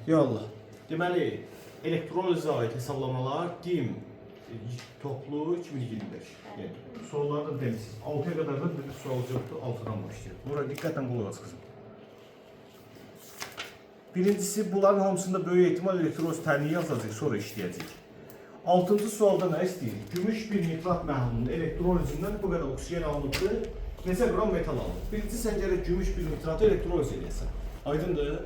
Yallah. Deməli, elektroliza aid hesablamalar GİM toplu 2025. Yəni, soruları da demişsiniz. 6'ya kadar da bir sual yoktu. 6'dan başlayalım. Bura diqqətlə qulaq as kızım. Birincisi, bunların hamısında böyük ehtimal elektroliz tənliyi yazacaq, sonra işləyəcək. 6-cı sualda nə istəyirik? Gümüş bir nitrat məhlulunun elektrolizindən bu qədər oksigen alınıbdır. Neçə qram metal alınıb? Birinci, sən gərək gümüş bir nitratı elektroliz eləyəsən. Aydındır?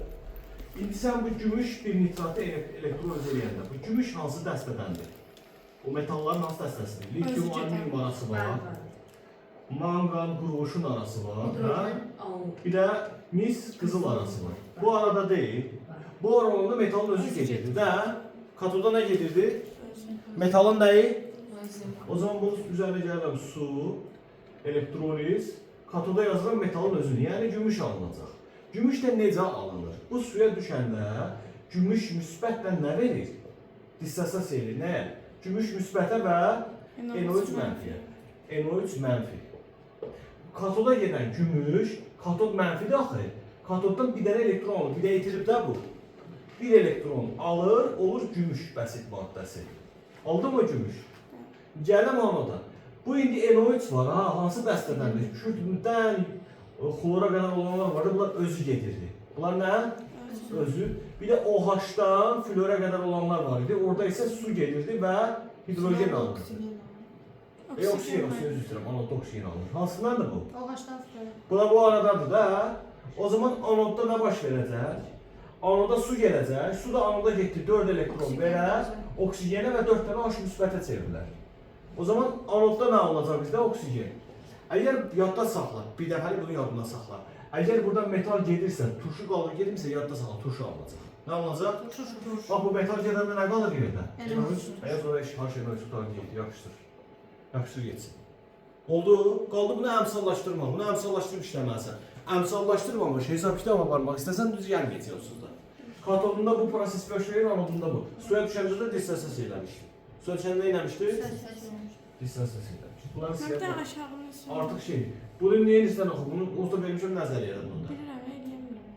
İndi sən bu gümüş bir nitratı elektroliz eləyəndə, bu gümüş hansı dəstədəndir? O metalların hansı dəstəsidir? Lityum, alüminyum arası var. Mangan, qurğuşun arası var. Bir də mis, qızıl arası var. Bu arada değil. Bu arada metalın özü gedirdi də. Katoda nə gedirdi? Metalın nəyi? O zaman bunun üzerine gəlirəm su, elektroliz. Katoda yazılan metalın özünü, yəni gümüş alınacaq. Gümüş də necə alınır? Bu suya düşəndə gümüş müsbətlə nə verir? Dissosiasiya edir. Nəyə? Gümüş müsbətə və NO3 mənfiyə. NO3 mənfi. Katoda gedən gümüş, katod mənfidir axı. Katoddan bir dənə elektron alır. Bir də itirib də bu. Bir elektron alır, olur gümüş bəsit maddəsi. Aldı mı gümüş? Gələm anoda. Bu indi NO3 var ha, hansı dəstədəndir? Kürddən xlora qədər olanlar var, bunlar özü gedirdi. Bunlar nə? Özü. Bir də OH-dan flora qədər olanlar var idi. Orada isə su gedirdi və hidrogen alınırdı. Oksigen üzr istəyirəm, anodda oksigen alınır. Hansındandır bu? OH-dan flora. Buna bu aradadır da. O zaman anodda nə baş verəcək? Anoda su gələcək. Su da anoda getdi 4 elektron verər, oksigenə və 4 dənə H müsbətə çevrilər. O zaman anodda nə olacaq bizdə? Oksigen. Əgər yadda saxla, bir dəfəli bunu yadında saxla. Əgər buradan metal gedirsə, turşu qalır, gedirsə yadda saxla, turşu alınacaq. Nə olacaq? Turşu. Bax bu metal gedəndə nə qalır yerdə? NO3. Əgər sonra H NO3 tutar gedir, yapışdır. Yapışdır getsin. Oldu. Qaldı bunu əmsallaşdırma. Bunu əmsallaşdırıb işləməlisən. Əmsallaşdırmamış, hesab kitabı aparmaq istəsən düz gəlməyəcək da. Katodunda bu proses baş verir, anodunda bu. Suya düşəndə də dissosiasiya eləmişdi. Suya düşəndə nə eləmişdi? Dissosiasiya eləmişdi. Bunları Hatta aşağıda artıq şey. Bunu niyə nisbən oxu? Bunu usta vermişəm nəzəriyyədən bunda. Bilirəm, eləyəmirəm.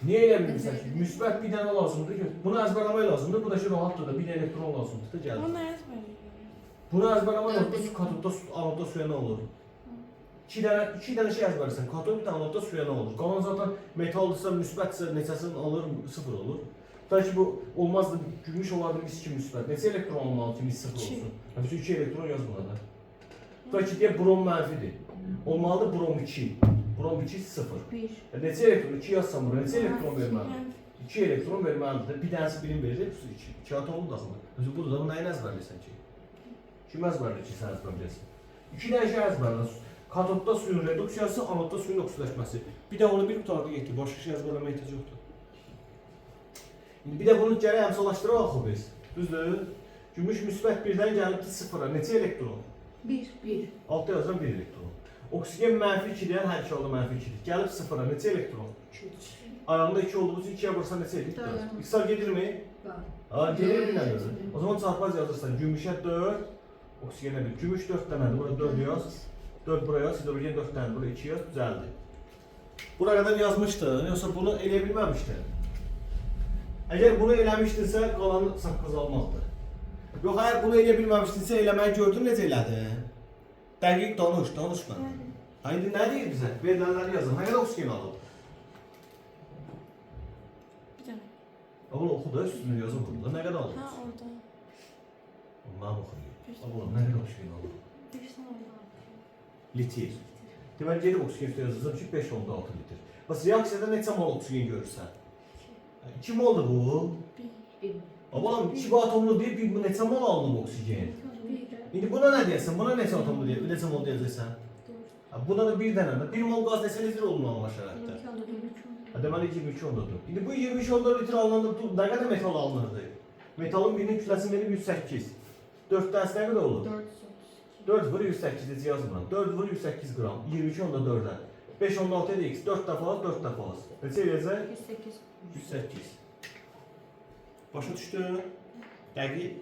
Niyə eləmirsən ki? Müsbət bir dənə lazımdır ki, bunu əzbərləmək lazımdır. Bu da ki rahatdır da, bir elektron lazımdır da gəlir. Onu əzbərləyirəm. Bunu əzbərləmək lazımdır. Katodda, anodda suya nə olur? İki dənə şey əzbərləsən. Katod bir dənə anodda suya nə olur? Qalan zaten metaldırsa, müsbətsə neçəsini alır, 0 olur. Belki bu olmazdı, gümüş olardı mis 2 müsbət. Neçə elektron olmalı ki mis 0 olsun? Bütün 2 elektron yaz burada. Belki deyək brom mənfidir. Olmalıdır brom 2. Brom 2 0. 1. Neçə elektron? 2 yazsam bura. Neçə elektron verməlidir? 2 elektron verməlidir. Bir dənəsi birim verir, 2. 2 atomlu daxılı. Özü burada da nəyin əzbərləyirsən ki? Kim əzbərləyir ki, sən əzbərləyirsən? 2 dənə şey əzbərləyirsən. Katodda suyun reduksiyası, anodda suyun oksidaşması. Bir də onu bir qutarda getdi, başqa şey əzbərləməyə ehtiyac yoxdur. İndi bir də bunu gərək əmsallaşdıraq axı biz. Düzdür? Gümüş müsbət 1-dən gəlibdi 0-a. Neçə elektron? 1. Altda yazılan 1 elektron. Oksigen mənfi 2-dən hər iki halda mənfi 2-dir. Gəlib 0-a. Neçə elektron? 3. Ayağında 2 olduğu için 2'ye vursan neçə edir? 4. İksar gedir mi? Var. Gelir bir dənə. O zaman çarpaz yazırsan. Gümüşə 4, oksigenə 1. Gümüş 4 dənədir. Burada 4 yaz. 4 buraya yaz, hidrogen 4 tane, buraya 2 yaz, düzeldi. Buraya kadar yazmıştın, yoksa bunu eləyə bilməmişdin. Əgər bunu eləmişdinsə, qalanı saqqız almaqdır. Yox, əgər bunu eləyə bilməmişdinsə, eləməyi gördün, necə elədin? Dəqiq danış mən. Ha, indi nə deyir bizə? Verilənləri yazın, nə qədər oksigen alıb? Bir dənə. Bunu oxu da, üstünü yazın burada, nə qədər alıb? Ha, orada. Ondan oxuyur. Nə qədər oksigen alıb? Bir sən orada. Litir. Deməli, gedib oksigen üstə yazılsam ki, 5.6 litir. Bəs reaksiyada neçə mol oksigen görürsən? 2 moldur bu. 1. Babalam 2 atomlu deyib, bu neçə mol alınıb oksigen? İndi buna nə deyəsən? Buna neçə atomlu deyib, neçə mol deyəcəksən? Buna da bir dənə. 1 mol qaz neçə litr olmalı şəraitdə? Deməli 22 ondadır. İndi bu 22 onda litr alınanda nə qədər metal alınırdı? Metalın birinin kütləsi benim 108. 4 dənəsi nə qədər olur? 4 vur 108 yazmıram. 4 vur 108 gram. 22 onda 4'ə. 5 onda 6'ya da x. 4 dəfə az, 4 dəfə az. Neçə eləyəcək? 108. 108. Başa düşdü? Dəqiq.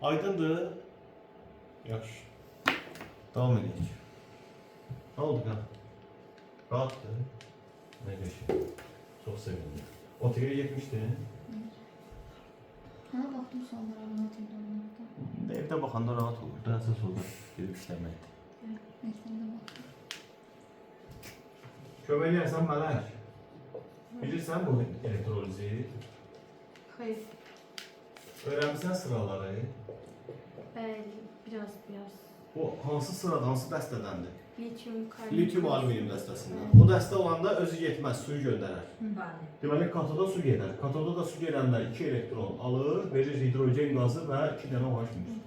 Aydındır. Yaxşı. Davam edək. Nə oldu qan? Rahatdır. Nə qəşəng. Çox sevindim. Otoya getmişdi. Hə, baxdım sonlara anlatayım onlarda. Evdə baxanda rahat olur. Da əsas olur. Gedib işləməkdir. Məktəbdə baxdım. Kömək eləyərsən Mələk. Bilirsən bu elektrolizi? Hayır. Öyrənmisən sıraları? Bəli. Biraz. Bu hansı sırada, hansı dəstədəndir? Lityum, kalium. Lityum alüminium dəstəsindən. O dəstə olanda özü yetməz, suyu göndərər. Bəli. Deməli, katoda su gedər. Katoda da su gələndə 2 elektron alır, verir hidrogen qazı və 2 dənə OH minus.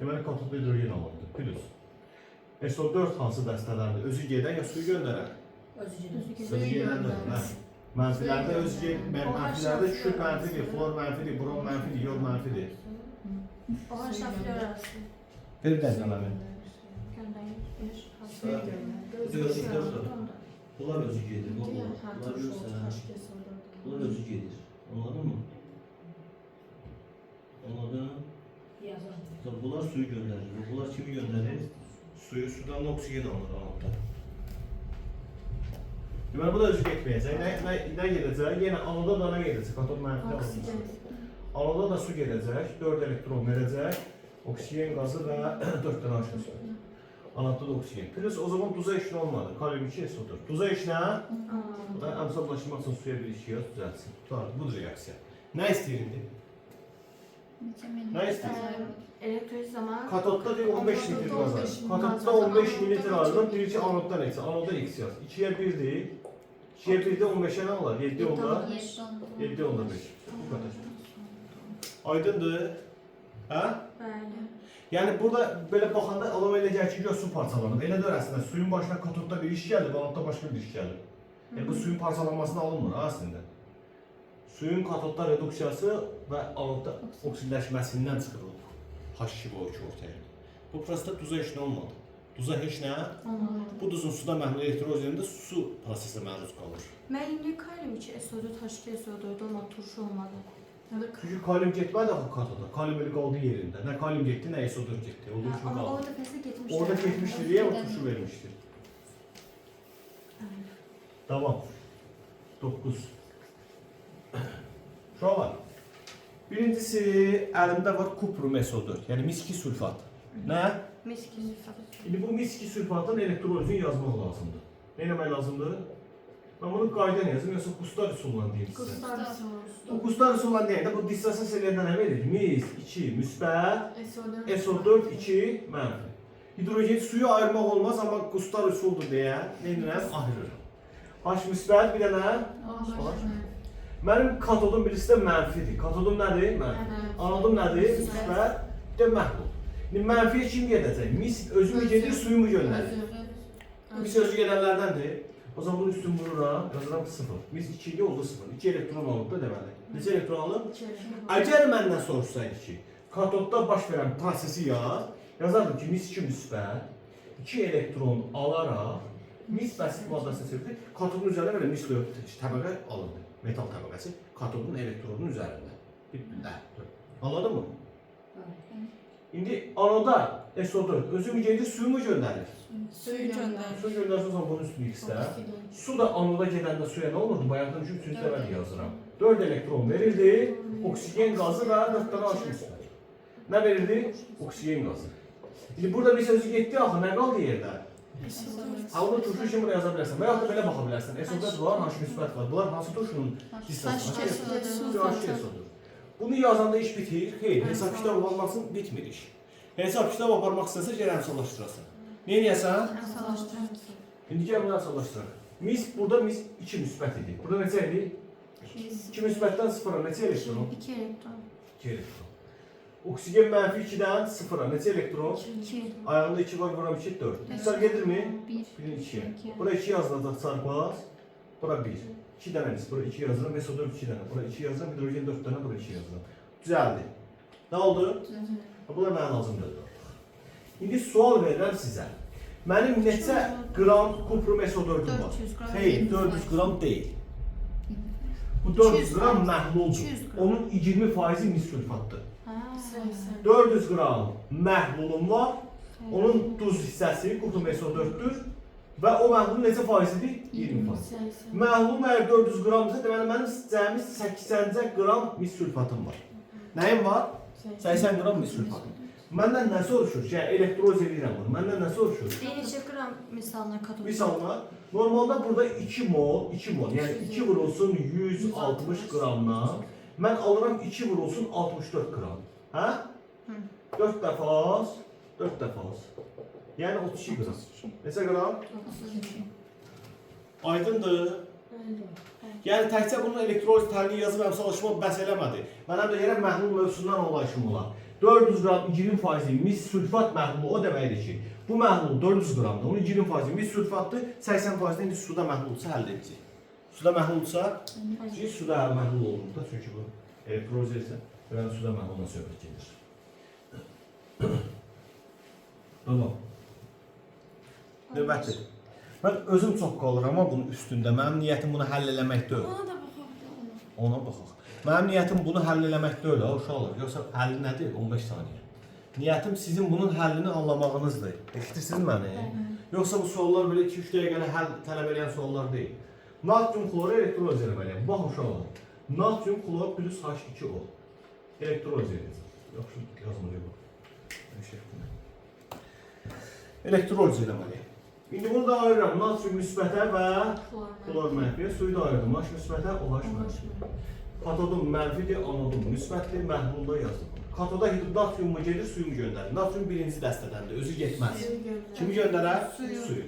Deməli, katoda hidrogen alırdı, plus. SO4 hansı dəstədəndir? Özü gedən ya suyu göndərər? Özü gedəndir. Mənfilərdə özü mənfilərdə kükürt mənfidir, flor mənfidir, brom mənfidir, yod mənfidir. O haşaflar arası. Bir dənə mənə. Göndərir. Bunlar özü gedir. Bunlar görürsən. Bunlar özü gedir. Anladın mı? Anladın? Tabii bunlar suyu gönderir. Bunlar kimi gönderir? Suyu sudan da oksigen alır anahtar. Deməli, bu da özü getməyəcək. Nə gedəcək? Yenə anoda da nə gedəcək? Katod mənfidə Oksigen. alınacaq. Anoda da su gedəcək, 4 elektron verəcək. Oksigen qazı və 4 dənə aşırı. Anahtar da oksigen. Plus o zaman duza işlə olmadı. Kalium 2 SO4. Duza işlə, bu da əmsallaşmaq üçün suya bir işi yaz, düzəlsin. Tutardı, budur reaksiya. Nə istəyir indi? Nə istəyir? Elektrolik zaman Katodda deyil 15 litr qaz var. Katodda 15 mililitr alırım, birinci anodda neçə? Anodda x yaz. 2'ye 1 deyil. 2'ye 1'de 15'e nə olar? 7 onda. 7 onda 5. Bu kadar. Aydındır. Hə? bəli. Yəni burada belə baxanda alov elə gəlir ki, gör su parçalanıb. Elə də əslində suyun başına katodda bir iş gəlir, anodda başqa bir iş gəlir. Yəni bu suyun parçalanmasına alınmır əslində. Suyun katodda reduksiyası və anodda oksidləşməsindən çıxırılır. H2O2 ortaya. Bu prosesdə duza heç nə olmadı. Duza heç nə? Bu duzun suda məhlul elektroziyonunda su prosesə məruz qalır. Mən indi kalium 2 SO4, H2 SO4 olmadı, turşu olmadı. Çünki kalium getmədi axı katoda. Kalium elə qaldı yerində. Nə kalium getdi, nə SO4 getdi. Olduğu kimi Ama qaldı. orada fəslə getmişdi. Orada getmişdi deyə o turşu vermişdi. Tamam. 9. Uşaqlar. Birincisi əlimdə var kuprum SO4, yəni mis2 sülfat. Nə? Miski sülfat. İndi bu mis2 sülfatın elektrolizini yazmaq lazımdır. Nə etmək lazımdır? Mən bunu qayda yazım, yoxsa Qustar üsulundan deyim sizə. Qustar üsulu. Bu Qustar üsulundan deyəndə bu dissosiasiyalardan nə verir? Mis2 müsbət, SO4 2 mənfi. Hidrogen suyu ayırmaq olmaz, amma Qustar üsuldur deyə nə edirəm? Ayırırım. H müsbət bir dənə Mənim katodum birisi də mənfidir. Katodum nədir? Mənfi. Anodum nədir? Müsbət. Bir də məhlul. İndi mənfiyə kim gedəcək? Mis özü mü gedir, suyu mu göndərir? Mis özü gedənlərdəndir. O zaman bunun üstün vururam, yazıram 0. Mis 2 idi, oldu 0. 2 elektron alıb da deməli. Neçə elektron alıb? Əgər məndən soruşsaydı ki, katodda baş verən prosesi yazardım ki, mis 2 müsbət, 2 elektron alaraq, mis bəsit maddəsinə çevirdi, katodun üzərində belə mis təbəqə alındı. Metal təbəqəsi katodun elektrodun üzərində. Anladın mı? İndi anoda SO4 özü mü gedir, suyu mu göndərir? Suyu göndərir. Su göndərsə o zaman bunun üstünü x-də. Su da anoda gedəndə suya nə olurdu? Bayaqdan 3 dəfə yazıram. 4 elektron verildi, oksigen qazı və 4 dənə H müsbət. Nə verildi? Oksigen qazı. İndi burada bir sözü getdi, axı nə qaldı yerdə? Onu turşu kimi yaza bilərsən və yaxud da belə baxa bilərsən. SO4 var, H müsbət var. Bunlar hansı turşunun hissəsidir? Bunu yazanda iş bitir. Xeyr, hesab kitab olmasın, bitmir iş. Hesab kitab aparmaq istəsə gərək əmsallaşdırasın. Nə edəsən? İndi gəl bunu əmsallaşdıraq. Mis, burada mis 2 müsbət idi. Burada neçə idi? 2 müsbətdən 0-a neçə elektron? 2 elektron. 2 elektron. Oksigen mənfi 2-dən 0-a neçə elektron? 2. Ayağında 2 var, vuram 2, 4. Misal gedirmi? 1. 1'in 2'ye. Bura 2 yazılacaq çarpaz. Bura 1. 2 dənə mis. Bura 2 yazıram. SO4 2 dənə. Bura 2 yazıram. Hidrogen 4 dənə. Bura 2 yazıram. Düzəldi. Nə oldu? Bu da mənə lazımdır. İndi sual verirəm sizə. Mənim neçə qram kuprum SO4'üm var? 400 qram. Xeyr, 400 qram deyil. Bu 400 qram məhluldur. 200 qram. Onun 20% mis sülfatdır. Ha. 400 qram məhlulum var. Onun duz hissəsi kuprum SO4'dür. Və o məhlulun neçə faizidir? 20%. 80. Məhlulum əgər 400 qramdırsa, deməli mənim cəmi 80 qram mis sülfatım var. Nəyim var? 80 qram mis sülfatım. Məndən nə soruşur? Yəni elektroz edirəm bunu. Məndən nə soruşur? Bir neçə qram misalına katod. Misalına, normalda burada 2 mol, yəni 2 vurulsun 160 qramdan, mən alıram 2 vurulsun 64 qram. Hə? 4 dəfə az, 4 dəfə az. Yəni 32 qram. Neçə qram? 32. Aydındır. Yəni təkcə bunun elektroz təlini yazıb əmsallaşma bəs eləmədi. Mən həm də yerə məhlul mövzusundan olayışım olar. 400 qram 20% mis sülfat məhlulu o deməkdir ki, bu məhlul 400 qramdır, onun 20% mis sülfatdır, 80% indi suda məhlulsa həll edəcək. Suda məhlulsa, suda məhlul olur da, çünki bu elektroz isə yəni suda məhluldan söhbət gedir. Tamam. Növbəti. Mən özüm çox qalıram amma bunun üstündə. Mənim niyyətim bunu həll eləmək deyil. Ona da baxaq. Ona baxaq. Mənim niyyətim bunu həll eləmək deyil, uşaqlar. Yoxsa həlli nədir? 15 saniyə. Niyyətim sizin bunun həllini anlamağınızdır. Eşidirsiniz məni? Yoxsa bu suallar belə 2-3 dəqiqələ həll tələb edən suallar deyil. Natrium kloru elektroz eləməliyəm. Bax uşaqlar. Natrium klor plus H2O. Elektroz eləyəcək. Yaxşı, yazmıyor bu. Elektroz eləməliyəm. İndi bunu da ayırıram. Natrium müsbətə və klor mənfiyə. Suyu da ayırdım. H müsbətə, OH mənfiyə. Katodun mənfidir, anodun müsbətdir, məhlulda yazılır. Katoda natrium mu gedir, suyu mu göndərir? Natrium birinci dəstədəndir, özü getməz. Kimi göndərər? Suyu.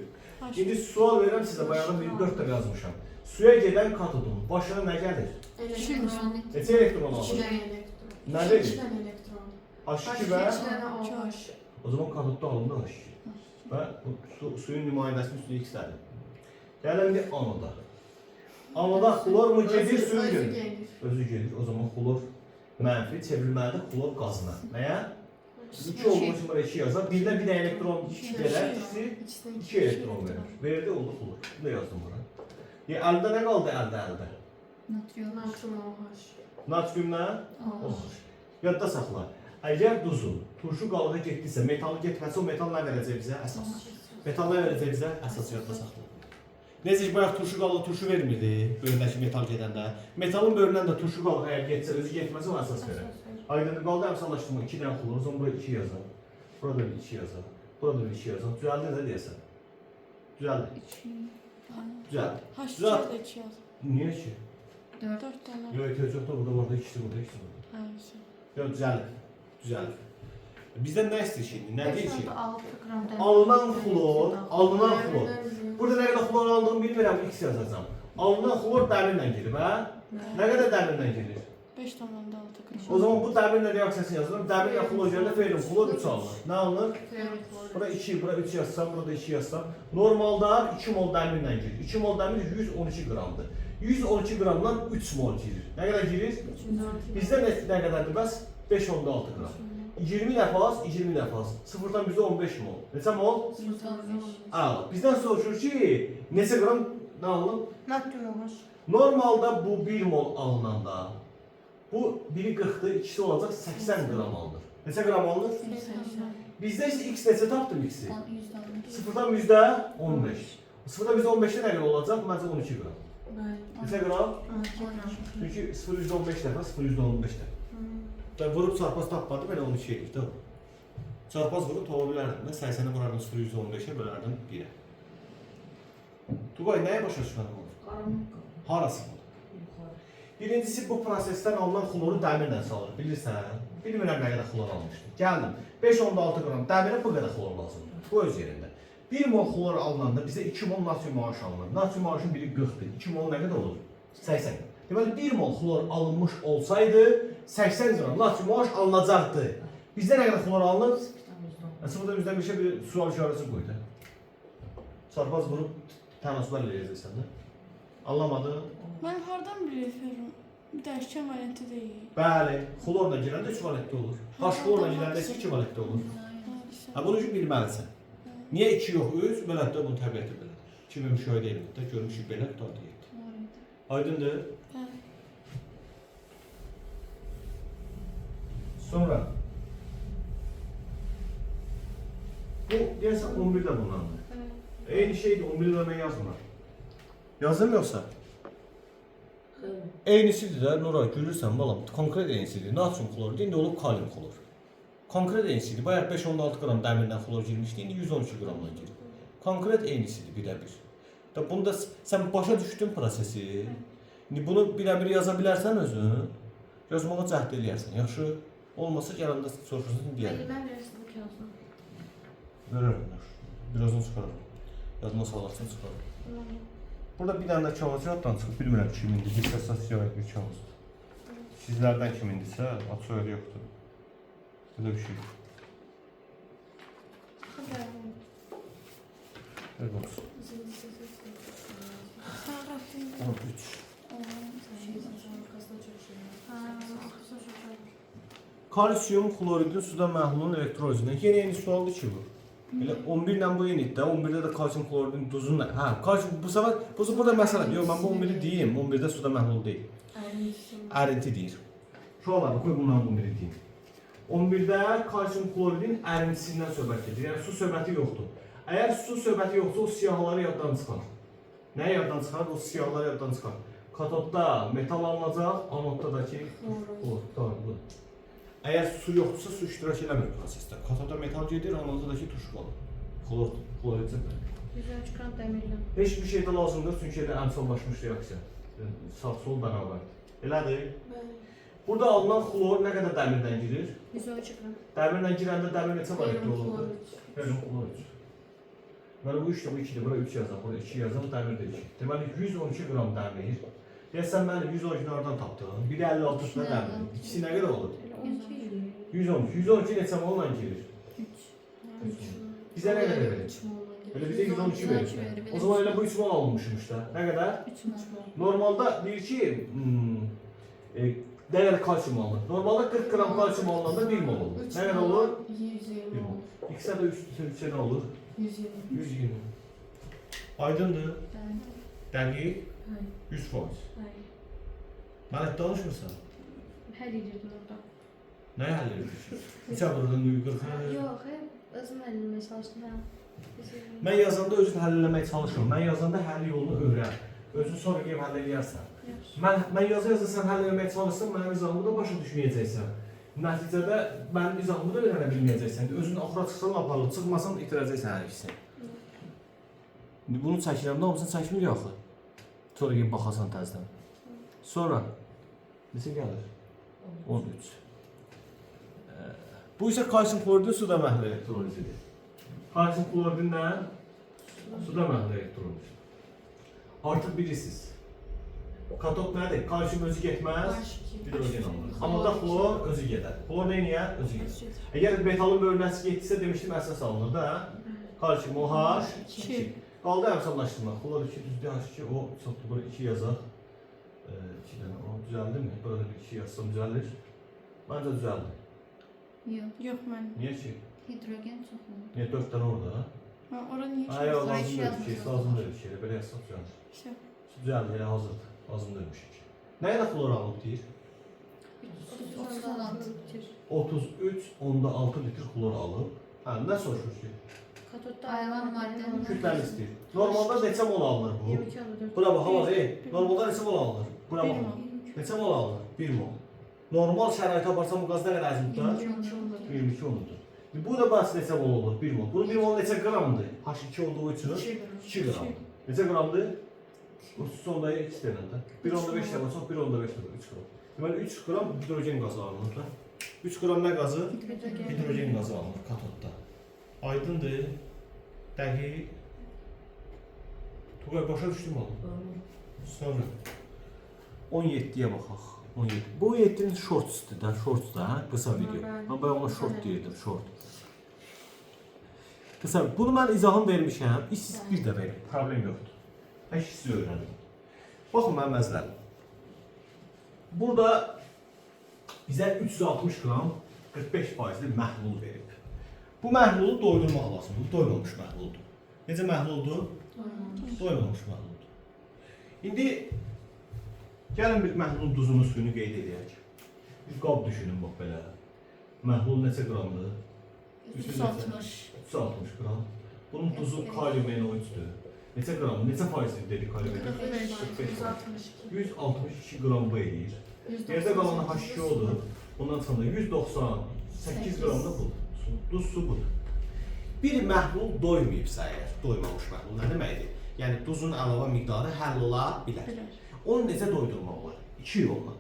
İndi sual verirəm sizə, bayağıdan biri 4 dəfə yazmışam. Suya gedən katodun başına nə gəlir? Elektron. Neçə elektron alır? 2 dənə elektron. Nə verir? 2 dənə elektron. H2 və? 2 dənə OH. O zaman katodda alınır H2. Və suyun nümayəndəsinin üstü X-dədir. Gələm indi anoda. Anoda xlor mu gedir, suyu gedir? Özü gedir. O zaman xlor mənfi çevrilməlidir xlor qazına. Nəyə? 2 olduğu için buraya 2 yazar. Birdə bir elektron verər, ikisi 2 elektron verir. Verdi, oldu xlor. Bunu da yazdım bura. Əldə nə qaldı əldə? Natrium. Natrium OH. Natriumla OH. Yadda saxla. Əgər duzun turşu qalığı getdisə, metalı getməsə, o metal nə verəcək bizə? Əsas. Metal nə verəcək bizə? Əsas yadda saxla. Necə ki, bayaq turşu qalığı turşu vermirdi, böyündəki metal gedəndə. Metalın böyündən də turşu qalığı əgər getsə, özü getməsə, o əsas verər. Aydın qaldı, əmsallaşdırma 2 dənə xlor, o zaman buraya 2 yazar. Burada bir 2 yazar. Burada bir 2 yazar. Düzəldi nə deyəsən? Düzəldi. Düzəldi. H2 2 yaz. Niyə ki? 4 dənə. Yox, ehtiyac yoxdur, burada 2'si, burada 2'si burada. Hangisi? Yox, düzəldi. Düzəldi. Bizdən nə istəyir şimdi? Nə deyir ki? 6 qram dəmir. Alınan xlor. Burada nə qədər xlor aldığımı bilmirəm, X yazacağam. Alınan xlor dəmirlə gelir, hə? Nə qədər dəmirlə gelir? 5,6 qram. O zaman bu dəmirlə reaksiyasını yazıram. Dəmirlə xlor gələndə ferin xlor 3 alınır. Nə alınır? Bura 2, bura 3 yazsam, burada 2 yazsam. Normalda 2 mol dəmirlə gelir. 2 mol dəmir 112 qramdır. 112 qramdan 3 mol girir. Nə qədər girir? Bizdə nə qədərdir bəs? 5,6 qram. 20 dəfə az, 20 dəfə az. Sıfırdan bizdə 15 mol. Neçə mol? 115. Al. Bizdən soruşur ki, neçə qram nə alınıb? Natrium OH. Normalda bu 1 mol alınanda, bu biri 40'dır, ikisi olacaq 80 qram alınır. Neçə qram alınır? 80. Bizdə isə x neçə tapdım x-i? 115. Sıfırdan bizdə 15. Sıfırdan bizdə 15'də nə qədər olacaq? Məncə 12 qram. Neçə qram? 12 qram. Çünki 0,15 dəfə, 0,15 dəfə. Ben vurup çarpaz tapmadım, ben onu şey etdim. Çarpaz vurup tava bilərdim. Ben 80'e vurardım 0,15'e bölərdim 1'e. Tugay, nəyə başa düşmədim onu? Harası bu? Birincisi, bu prosesdən alınan xloru dəmirlə salır, bilirsən? Bilmirəm nə qədər xlor almışdım. Gəldim, 5,6 qram dəmirə bu qədər xlor lazımdır. Bu öz yerində. 1 mol xlor alınanda bizə 2 mol natrium OH alınır. Natrium OH-un biri 40'dır. 2 mol nə qədər olur? 80. Deməli, 1 mol xlor alınmış olsaydı, 80 qram natrium OH alınacaqdı. Bizdə nə qədər xlor alınır? Sıfırdan bizdən bir şey bir sual işarəsi qoydu. Çarpaz vurup tənasüblər eləyəcəksən də. Anlamadın? Mən hardan bilirəm? Dəyişkən variantı deyil. Bəli, xlorla girəndə 3 valentli olur. H xlorla girəndə isə 2 valentli olur. Bunu üçün bilməlisən. Niyə 2 yox 3? Belədə bunun təbiəti belədir. Kimi müşahidə edilir. Görmüşük belə tutar deyildi. Aydındır? Bəli. Sonra bu deyəsən 11-də bundandır. Eyni şeydir, 11 lira mən yazmıram. Yazdım yoxsa? Xeyr. Eynisidir də, Nuray, görürsən balam, konkret eynisidir. Natrium klorid, indi olub kalium klor. Konkret eynisidir. Bayaq 5-16 qram dəmirdən flor girmişdi, indi 112 qramla girir. Konkret eynisidir birə-bir. Da bunu da sən başa düşdün prosesi. İndi bunu birə-bir yaza bilərsən özün. Yazmağa cəhd eləyərsən. Yaxşı. Olmasa gələndə soruşursun deyərəm. Əlimə verirsin bu kağızı. Verərəm. Birazdan çıxarım. Yadına salarsan çıxarım. Burada bir dənə də kağız yaddan çıxıb, bilmirəm kimindir. Bir əsas yayıq bir kağızdır. Sizlərdən kimindirsə, ad soyadı yoxdur. Belə bir şey. Ver bax. Sağ 13. Kalsiyum kloridin suda məhlulun elektrolizindən. Yenə eyni sualdır ki bu. Elə 11 ilə bu eynidir də, 11-də də kalsiyum kloridin duzunu. Hə, kalsiyum bu səfər bu burada məsələn, yox mən bu 11-i deyim, 11-də suda məhlul deyil. Ərinti deyir. Şualar qoy bunu mən 11-i deyim. 11-də kalsiyum kloridin ərintisindən söhbət gedir. Yəni su söhbəti yoxdur. Əgər su söhbəti yoxsa o siyahıları yaddan çıxar. Nəyi yaddan çıxar? O siyahıları yaddan çıxar. Katodda metal alınacaq, anodda da ki klor. Tamam. Əgər su yoxdursa, su iştirak eləmir prosesdə. Katodda metal gedir, anodda da ki tuş qalır. Klorid. 113 qram dəmirlə. Heç bir şeydə lazımdır, çünki elə əmsallaşmış reaksiya. Sağ-sol bərabərdir. Elədir? Bəli. Burada alınan xlor nə qədər dəmirdən girir? 113 qram. Dəmirlə girəndə dəmir neçə molekül olur? Klorid. Helium klorid. Deməli bu 3-də bu 2-dir, bura 3 yazaq, burada 2 yazaq, dəmir də 2. Deməli 112 qram dəmir. Deyəsən mən 112-ni oradan tapdım. Biri 56 üstünə dəmir. İkisi nə qədər olur? 112. 112 neçə molla girir? 3. Bizə nə qədər verir? Elə bizə 112 verir. O zaman elə bu 3 mol alınmışmış da. Nə qədər? 3 mol. Normalda deyir ki, nə qədər kalsiyum alınır? Normalda 40 qram kalsiyum alınanda 1 mol olur. Nə qədər olur? 120 mol. İkisi də üstü nə olur? 120. 120. Aydındır? Bəli. Dəqiq? Bəli. 100%. Bəli. Mənə danışmırsan? Həll edirdim orada. Nəyə həll edirsən? Neçə buradan 40? Yox, özüm həll etməyə çalışdım. Mən yazanda özün həll eləməyə çalışıram. Mən yazanda həll yolunu öyrən. Özün sonra gəlib həll eləyərsən. Mən yazı sən həll eləməyə çalışsan, mənim izahımı da başa düşməyəcəksən. Nəticədə mənim izahımı da öyrənə bilməyəcəksən. Özün axıra çıxsan aparılır, çıxmasan itirəcəksən hər ikisini. İndi bunu çəkirəm də, hamısını çəkmirik axı. Sonra gəlib baxasan təzdən. Sonra neçə gəlir? 13. Bu isə kalsiyum kloridin suda məhlul elektrolizidir. Kalsiyum kloridinlə suda məhlul elektroliz. Artıq bilirsiniz. Katod nədir? Kalsiyum özü getməz, hidrogen alınır. Anoda xlor özü gedər. Xlor neyniyər? Özü gedər. Əgər metalın bölünəsi getdisə, demişdim əsas alınır da. Kalsiyum OH 2. Qaldı əmsallaşdırma. Xlor 2 düzdür, H2, o çoxdur. Burada 2 yazaq. 2 dənə o düzəldirmi? Burada bir 2 yazsam düzəlir. Məncə düzəldir. Yox mən. Niyə ki? Hidrogen çox olur. Niyə 4 dənə orada? Ha, ora niyə Ay, ki? lazım deyil ki, lazım deyil ki, belə yazsaq düzəlir. Düzəldir, elə hazırdır. Lazım deyilmiş ki. Nəyə də flor alıb deyir? 33.6 litr xlor alıb. Hə, nə soruşur ki? Katodda ayrılan maddənin Kütləni istəyir. Normalda neçə mol alınır bu? 22.4. Bura bax, hava normalda neçə mol alınır? Bura bax. Neçə mol alınır? 1 mol. Normal şəraitə aparsam bu qaz nə qədər əzim tutar? 22 olurdur. Bu da bax neçə mol olur? 1 mol. Bunun 1 mol neçə qramdır? H2 olduğu üçün 2 qram. Neçə qramdır? Sonda 2 dənədir. 1.5 dənə çox, 1.5 dənə 3 qram. Deməli 3 qram hidrogen qazı alınır da. 3 qram nə qazı? Hidrogen qazı alınır katodda. Aydındır. Dəqiq. Tuğay başa düşdüm onu. Sonra 17-yə baxaq. 17. Bu 17-nin shorts'dur da, shorts da, hə? Qısa video. Mən bayaq ona short deyirdim, short. Qısa. Bunu mən izahını vermişəm. İşsiz bir də verin. Problem yoxdur. Hər sizi öyrənin. Baxın mənim məzlərim. Burada bizə 360 qram 45%li məhlul verib. Bu məhlulu doydurmaq lazımdır. Doymamış məhluldur. Necə məhluldur? Doymamış məhluldur. İndi gəlin bir məhlulun duzunu, suyunu qeyd edək. Bir qab düşünün bax belə. Məhlul neçə qramdır? 360. 360 qram. Bunun duzu kalium NO3'dür. Neçə qram, neçə faizli dedik kalium NO3? 162 qram bu eləyir. Yerdə qalan H2O-dur. Ondan sonra 198 qram da budur. Duz su budur. Bir məhlul doymayıbsa əgər, doymamış məhlul nə deməkdir? Yəni duzun əlavə miqdarı həll ola bilər. Onu necə doydurmaq olar? İki yolla.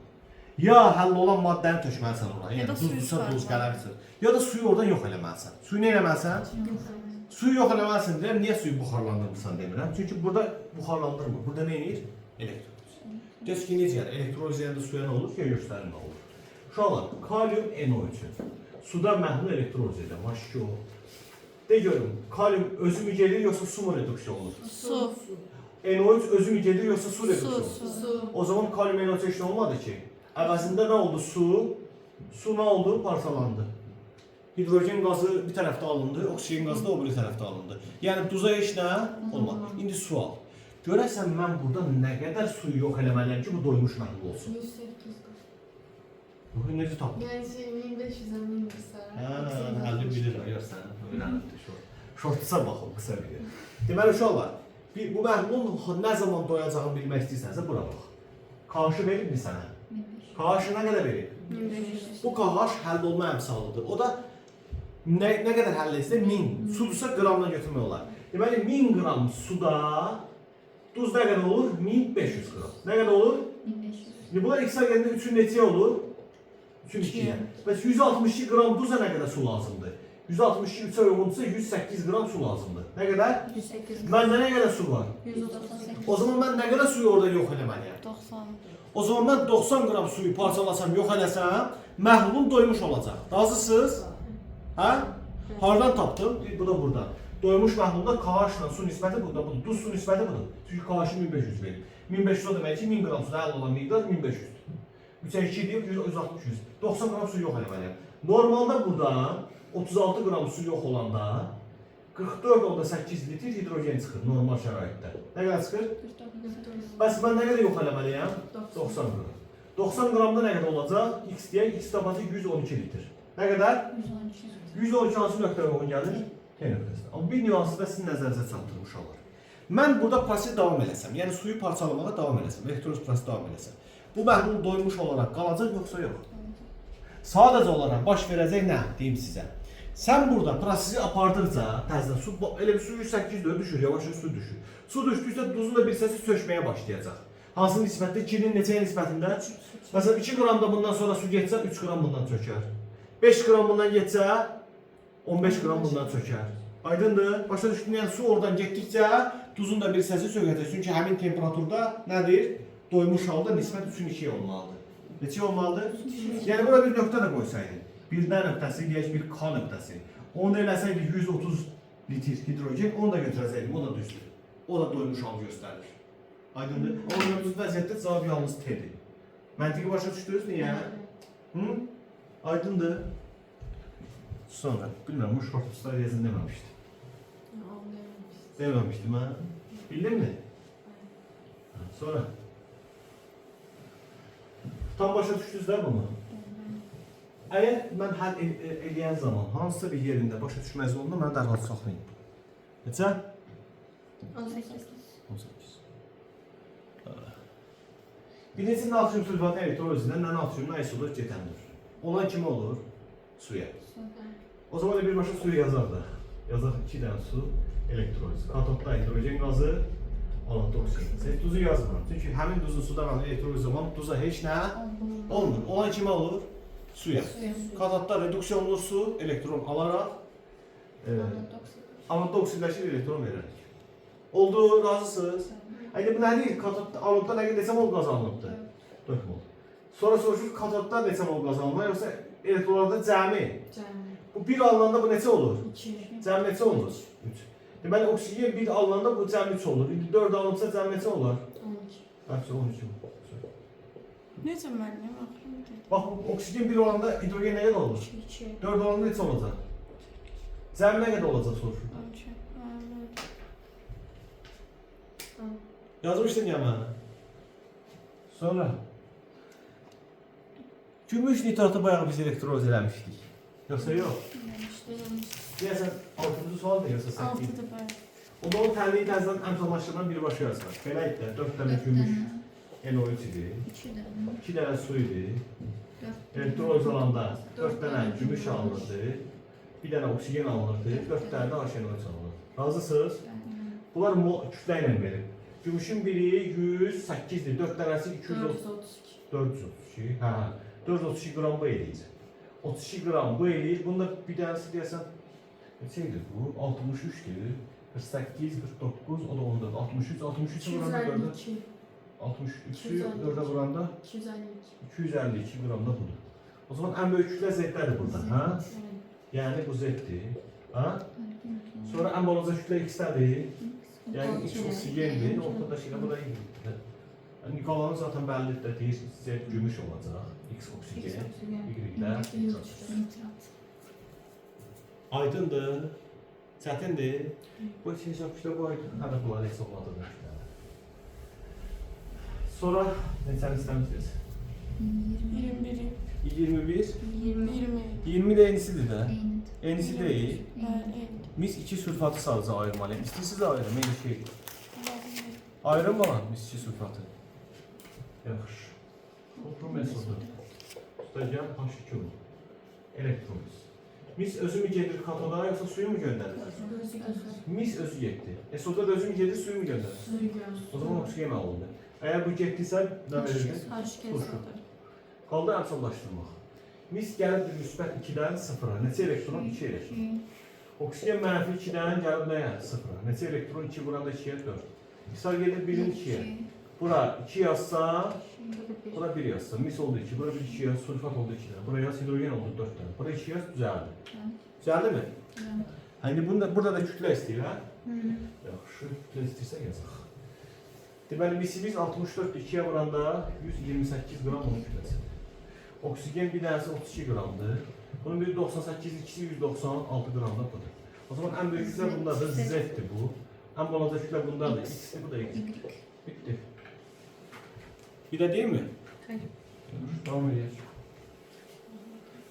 Ya həll olan maddəni tökməlisən ona, yəni duzlusa duz gəlirsən. Ya da suyu oradan yox eləməlisən. Suyu nə eləməlisən? Suyu yox eləməlisən deyirəm, niyə suyu buxarlandırmırsan demirəm. Çünki burada buxarlandırmır. Burada nə edir? Elektroliz. Gəç ki, necə yəni? Elektroliz yəni suya nə olur? Göstərin nə olur? Uşaqlar, kalium NO3. Suda məhlul elektroliz edir, H2O. De görüm, kalium özü mü gedir, yoxsa su mu reduksiya olur? Su. NO3 özü mü gedir, yoxsa su reduksiya olur? Su. O zaman kalium NO3 heç nə olmadı ki. Əvəzində nə oldu? Su nə oldu? Parçalandı. Hidrogen qazı bir tərəfdə alındı, oksigen qazı da o biri tərəfdə alındı. Yəni duza heç nə olmadı. İndi sual. Görəsən mən burada nə qədər suyu yox eləməliyəm ki, bu doymuş məhlul olsun? 108 Bu necə tapdın? Yəni 1500-ə mindirsə. Həlli bilirəm, yox sən öyrənibdir. Şortsa baxın, qısa bilir. Deməli uşaqlar, bu məhlulun nə zaman doyacağını bilmək istəyirsənsə bura bax. KH verirmi sənə? KH nə qədər verir? 1500. Bu KH həll olma əmsalıdır. O da nə qədər həll etsə 1000. Sudursa qramla götürmək olar. Deməli 1000 qram suda duz nə qədər olur? 1500 qram. Nə qədər olur? 1500. İndi bunlar x-a gələndə 3-ün neçəyə olur? 3-ün 2-yə. Bəs 162 qram duza nə qədər su lazımdır? 162 3-ə uyğundursa 108 qram su lazımdır. Nə qədər? 108. Məndə nə qədər su var? 198. O zaman mən nə qədər suyu orada yox eləməliyəm? 90. O zaman mən 90 qram suyu parçalasam, yox eləsəm, məhlulum doymuş olacaq. Razısınız? Hə? Hardan tapdım? Bu da buradan. Doymuş məhlulda KH ilə su nisbəti burada, budur. Duz su nisbəti budur. Çünki KH-ı 1500 verir. 1500 o demək ki, 1000 qram suda həll olan miqdar 1500-dür. 3'ə 2 deyib 160-100. 90 qram su yox eləməliyəm. Normalda burada 36 qram su yox olanda 44.8 litr hidrogen çıxır normal şəraitdə. Nə qədər çıxır? 44. Bəs mən nə qədər yox eləməliyəm? 90 qram. 90 qramda nə qədər olacaq? X deyək, X tabatı 112 litr. Nə qədər? 112 hansı nöqtəyə uyğun gəlir? T nöqtəsində. Amma bir nüansı da sizin nəzərinizə çatdırmış olar. Mən burada proses davam eləsəm, yəni suyu parçalamağa davam eləsəm, elektroliz prosesi davam eləsəm, bu məhlul doymuş olaraq qalacaq yoxsa yox? Sadəcə olaraq baş verəcək nə? Deyim sizə. Sən burada prosesi apardıqca təzədən su, elə bir su 108 düşür, yavaş su düşür. Su düşdükcə duzun da bir səsi çökməyə başlayacaq. Hansı nisbətdə? 2-nin neçəyə nisbətində? Məsələn 2 qram da bundan sonra su getsə 3 qram bundan çökər. 5 qram bundan getsə 15 qram bundan çökər. Aydındır? Başa düşdün? Yəni su oradan getdikcə duzun da bir səsi çökəcək. Çünki həmin temperaturda nədir? Doymuş halda nisbət 3-ün 2-yə olmalıdır. Neçə olmalıdır? Yəni bura bir nöqtə də qoysaydın. Bir D nöqtəsi, deyək bir K nöqtəsi. Onu da eləsəydik 130 litr hidrogen, onu da götürəsəydim, o da düzdür. O da doymuş hal göstərir. Aydındır? Amma mövcud vəziyyətdə cavab yalnız T-dir. Məntiqi başa düşdünüz niyə? Hı? Aydındır? Sonra, bilmirəm, bu short story yazın deməmişdi. Deməmişdim, hə? Bildin mi? Sonra. Tam başa düşdünüz də bunu? Əgər mən həll eləyən zaman hansısa bir yerində başa düşməz olanda mənə dərhal saxlayın. Neçə? 18. 18. Birinci natrium sülfatı elektrolizindən nə natrium, nə isodur, getəndir. Olan kimi olur? Suya. O zaman birbaşa suyu yazaq da. Yazaq 2 dənə su, elektroliz. Katodda hidrogen qazı, anodda oksigen. Siz duzu yazmıram. Çünki həmin duzun sudan alan elektroliz zaman duza heç nə olmur. Olan kimi olur? Suya. Katodda reduksiya olunur su, elektron alaraq anodda oksidləşir, elektron verərək. Oldu, razısınız? Əgər bu nə deyil? Anodda nə qədər neçə mol qaz alınıbdır? 4 mol. Sonra soruşur, katodda neçə mol qaz alınır, yoxsa elektronlarda cəmi? Bu bir alınanda bu neçə olur? 2. Cəmi neçə olur? 3. Deməli, oksigen bir alınanda bu cəmi 3 olur. İndi 4 alınırsa cəmi neçə olur? 12. Həbsi 12 olur. Necə müəllim? Axırım dedi. Bax, oksigen bir olanda hidrogen nə qədər olur? 2. 4 olanda neçə olacaq? Cəmi nə qədər olacaq soruşur? 12. Yazmışdın ya mənə. Sonra. Gümüş nitratı bayağı biz elektroliz eləmişdik. Yoxsa yox? Deyəsən 6-cı sual da yoxsa 8? 6-dır bəli. O da o tənliyi təzədən əmsallaşdıran bir başqa yazılır. Belə idi də 4 dənə gümüş NO3 idi. 2 dənə su idi. Elektroliz olanda 4 dənə gümüş alınırdı. Bir dənə oksigen alınırdı. 4 dənə də HNO3 alınırdı. Razısınız? Bunlar kütlə ilə verir. Gümüşün biri 108'dir. 4 dənəsi 232. 432. Hə. 432 qram bu eləyir. 32 qram bu eləyir. Bunda bir dənəsi deyəsən neçəydir bu? 63'dür. 48, 49, o da 14. 63, 63 vuranda 4'e. 252. 63'ü 4'e vuranda 252. 252 gramda budur. O zaman en büyük kütle Z'lerdir burada. Ha? Yani bu Z'dir. Ha? Sonra en balaca kütle X'lerdir. Yani X oksigendir. Ortada şeyle bu da Y. Yani Nikolanın zaten bellidir. Deyir Z gümüş olacaq. X oksigen. Y'ler X oksigen. Aydındır. Çətindir. Bu hesabçıda bu aydın. Hələ bunları hesabladırlar. Sonra neçəni istəmişsiniz? 21. 21. 20. 20 de enisidir də. Enisi deyil. Bəli. Mis 2 sülfatı sadəcə ayırmalıyım. İstəyirsiniz də ayırım. Eyni şey. Olabilir. Ayırın bana mis 2 sülfatı. Yaxşı. Kuprum mesodu. Tutacağım H2 olur. Elektroniz. Mis özü mü gelir katoda yoksa suyu mu gönderir? Mis özü getdi. Soda da özü mü gelir suyu mu gönderir? O zaman oksigen alındı. Eğer bu getdiysə nə verirdi? Qaldı əmsallaşdırmaq. Mis gəlir bir müsbət 2-dən 0-a. Neçə elektron? 2 elektron. Oksigen mənfi 2-dən gəlib nəyə? 0-a. Neçə elektron? 2 vuranda 2-yə 4. Misal gelir 1-in 2-yə. Bura 2 yazsa, bura 1 yazsa. Mis oldu 2, bura 1 2 yaz, sulfat oldu 2 tane. Buraya yaz, hidrogen oldu 4 tane. Bura 2 yaz, düzeldi. Düzeldi mi? Hani burada da kütle istiyor ha? Yaxşı, kütle istirsə yazaq. Deməli, misimiz 64 2-yə vuranda 128 qram onun kütlesi. Oksigen bir dənəsi 32 qramdır. Bunun biri 98, ikisi 196 qramda budur. O zaman en büyük kütle bundadır, Z'dir bu. En balaca kütle bundadır, X'dir, bu da X. Bitti. Bir de değil mi? Hayır. Devam ediyoruz.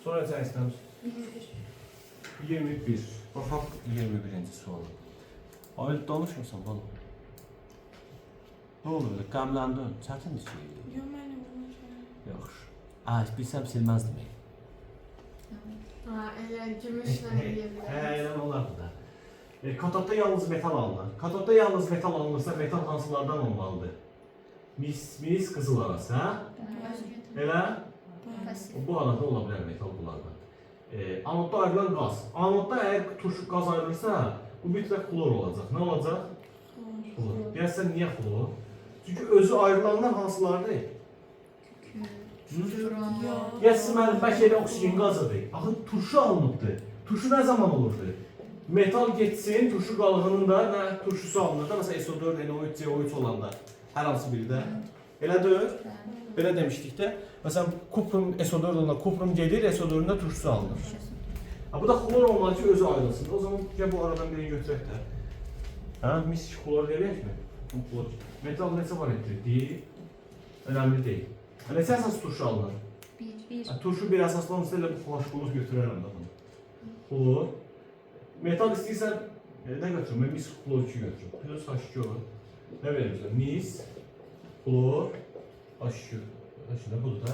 Sonra sen istemişsin. 21. Bakalım 21. sual. Hayır danışmırsan bana. Ne olur öyle? Qəmləndin. Çətin bir şeydi. Yox, mənim olacaq. Yaxşı. Ay, bilsəm silməzdim. Eğer gümüşle yiyebiliriz. Elə olardı da. Katodda yalnız metal alınır. Katodda yalnız metal alınırsa metal hansılardan olmalıdır? Mis qızıl arası, ha? Elə? Bu arada ola bilər metal bunlardan. Anodda ayrılan qaz. Anodda əgər turşu qaz ayrılırsa, bu mütləq klor olacaq. Nə olacaq? Klor. Deyəsən niyə klor? Çünki özü ayrılanlar hansılardır? Gəlsin mənim bəlkə də oksigen qazıdır. Axı turşu alınıbdır. Turşu nə zaman olurdu? Metal getsin, turşu qalığının da nə turşusu alınır da, məsələn SO4, NO3, CO3 olanda hər hansı biri də. Elədir? Belə demişdik də. Məsələn, kuprum SO4 olanda kuprum gedir, SO4-ün turşusu alınır. Bu da klor olmalı ki, özü ayrılsın. O zaman gəl bu aradan birini götürək də. Hə, mis klor verək mi? Klor. Metal neçə variantdır? Deyil. Önemli deyil. Neçə əsas turşu alınır? Turşu bir əsaslanırsa elə bu xoşquluz götürərəm də bunu. Klor. Metal istəyirsən, nə götürüm? Mən mis klor 2 götürüm. Plus H2 olur. Nə verirsən? Mis, klor, H2. H2 budur da.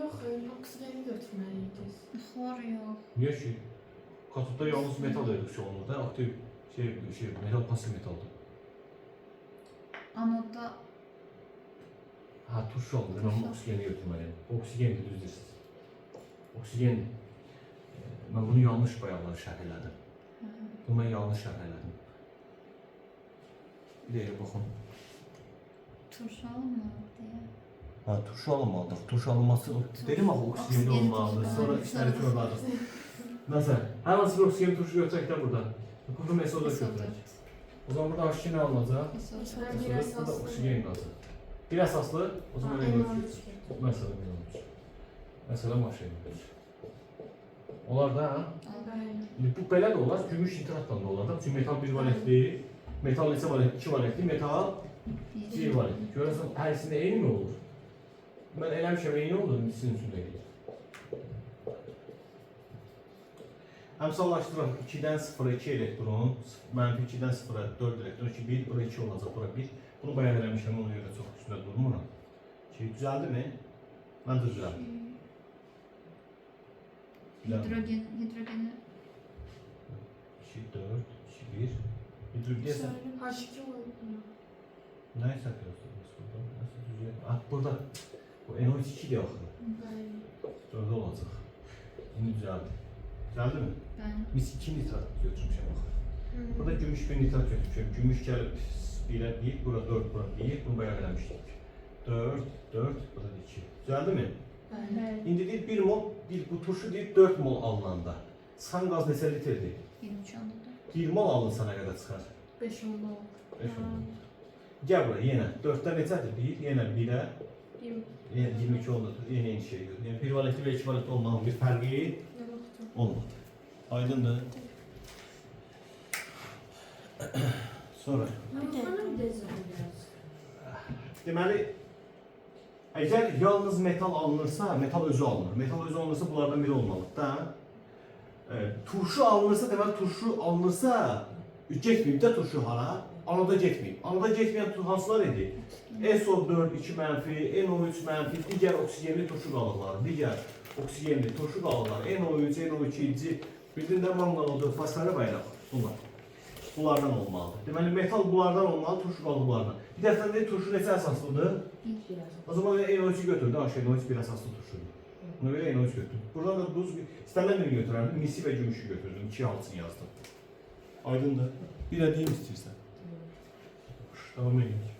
Yok, oksijeni götürmeliyiz. Xlor yox. Niyə ki? Katodda yalnız metal reduksiya olunur da, aktiv metal pasif metaldır. Anodda Ha, turşu alınır. Mən oksigeni götürməliyim. Oksigendir, düz deyirsiniz. Oksigendir. Mən bunu yanlış bayaqlar şərh elədim. Bunu mən yanlış şərh elədim. Bir dəqiqə baxın. turşu alınmalıdır deyə. Ha, turşu alınmalıdır. Turşu alınması dedim axı oksigenli olmalıdır. Sonra işləri körladır. Məsələn, hər hansı bir oksigen turşu götürək də burada. Kuprum SO4 götürək. O zaman burada H2 nə alınacaq? Burada oksigen qazı. Bir əsaslı, o zaman NO3 götürək. Məsələn, NO3. Məsələn, maşın götürək. Onlar da, ha? Bu belə də olar, gümüş nitratdan da olar da. Çünki metal 1 valentli, metal neçə valentli? 2 valentli, metal 1 valentli. Görürsən, hər ikisində eyni mi olur? Mən eləmişəm, eyni olur, sizin üçün də gedir. Əmsallaşdıraq 2-dən 0-a 2 elektron, mənfi 2-dən 0-a 4 elektron, 2, 1, bura 2 olacaq, bura 1. Bunu bayaq eləmişəm, ona görə çox üstündə durmuram. Düzəldi mi? Mən də düzəldim. Hidrogen, hidrogenler 2, 4, 2, 1. Hidrogen H2 oldu. nə hesab ediyorsunuz burada? Nasıl düzgün? Ah, burada. Bu NO2 de axı. Dördə olacaq. İndi düzəldi. Düzəldi mi? ben Biz 2 nitrat götürmüşəm axı. Burada gümüş bir nitrat götürmüşəm. Gümüş gəlib 1'ə 1, bura 4, bura 1. Bunu bayaq eləmişdik. 4, 4, burada 2. Düzəldi mi? İndi deyir 1 mol, bu turşu deyir 4 mol alınanda. Çıxan qaz neçə litrdir? 23 anda 1 mol alınsa nə qədər çıxar? 5 oldu. 5 mol. Gəl bura yenə. 4-dən neçədir? 1, yenə 1-ə 22 olmalıdır. Yeni eyni şey görür. Yani pirvalentli ve ekvivalentli olmanın bir fərqi olmadı. Aydındır. Sonra. Deməli, əgər yalnız metal alınırsa, metal özü alınır. Metal özü alınırsa bunlardan biri olmalıdır da. Turşu alınırsa, deməli turşu alınırsa, getməyib də turşu hara? Anoda getməyib. Anoda getməyən hansılar idi? SO4 2 mənfi, NO3 mənfi, digər oksigenli turşu qalıqları, digər oksigenli turşu qalıqları, NO3, NO2, bildin də manqanodur, fosfori bayraq, bunlar. Bunlardan olmalıdır. Deməli, metal bunlardan olmalı, turşu qalıqlardan. Bir dəfədən deyil, turşu neçə əsaslıdır? O zaman NO3 götürdü, NO3 bir əsaslı turşudur. Buna görə NO3 götürdüm. Buradan da duz, istənilən birini götürərdim, misi və gümüşü götürdüm, 2 halsını yazdım. Aydındır. Bir də deyim istəyirsən. Davam ediyoruz.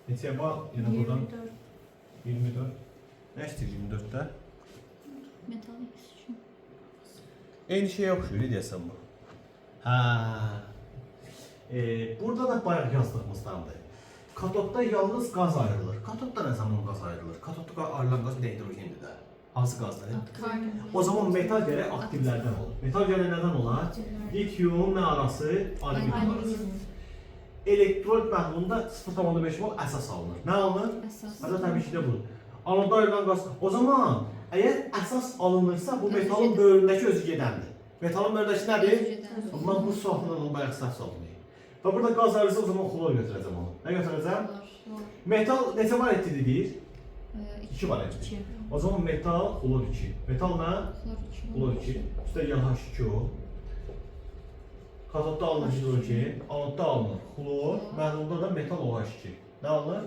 Neçəyə bax, yenə buradan 24. Nə istəyir 24-də? metal X. Eyni şeyə oxşuyur, deyəsən bu. Hə. Burada da bayaq yazdığımızdandır. Katodda yalnız qaz ayrılır. Katodda nə zaman qaz ayrılır? Katodda ayrılan qaz bir də hidrogendir də. Hansı qazdır? O zaman metal gərək aktivlərdən olur. Metal gərək nədən olar? Lityum nə arası? Alüminyum arası. Elektrol məhlulunda 0,5 mol əsas alınır. Nə alınır? Əsas. Hətta təbii ki də bu. Anoda ayrılan qaz. O zaman əgər əsas alınırsa bu metalın bölümündəki özü gedəndir. Metalın bölümündəki nədir? Amma bu soxludan onu bayaq səhv salmayın. Və burada qaz ayrılırsa o zaman xlor götürəcəm onu. Nə götürəcəm? Metal neçə valetli deyir? 2 valetli. O zaman metal xlor 2. Metal nə? Xlor 2. Üstə yan H2O. Katodda alınır hidrogen, anodda alınır xlor, məhlulda da metal OH2. Nə alınır?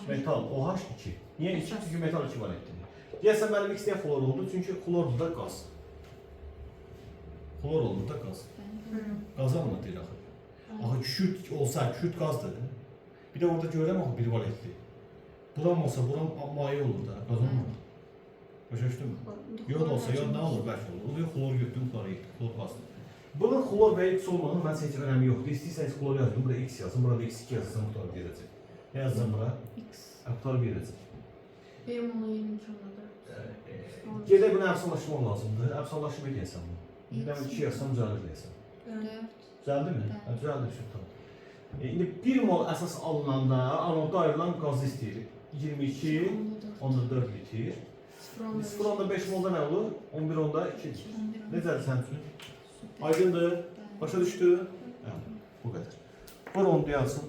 Metal OH2. Niyə 2? Çünki metal 2 valetlidir. Deyəsən mənim X niyə xlor oldu? Çünki xlordur da qaz. Xlor oldu da qaz. Qazı anlatır axı. Axı kükürt olsa, kükürt qazdır. Bir də orada görürəm axı bir valetli. Buram olsa, buram maye olur da, qaz olmur. Başa düşdün mü? Yod olsa, yod nə olur? Bəlkə olur. Oluyor xlor götürüm, xlor qazdır. Bunun xlor və X olmağının mən seçim önəmi yoxdur. İstəyirsəniz xlor yazın, burada X yazın, burada X2 yazın, qutarı bir edəcək. Nə yazacağım bura? Qutarı bir edəcək. Benim ona 22 oldu. Gedək bunu əfsanlaşmaq lazımdır. Əfsanlaşıb edəyəsən bunu. Bir də 2 yazsam düzəlir deyəsən. Düzəldi mi? Düzəldi, tamam. İndi 1 mol əsas alınanda anodda ayrılan qazı istəyir. 22, onda 4 litir. 0,5 molda nə olur? 11,2 litir. Necədir sən üçün? Aydındır. Başa düşdü? Bu qədər. Buyur onu yazsın.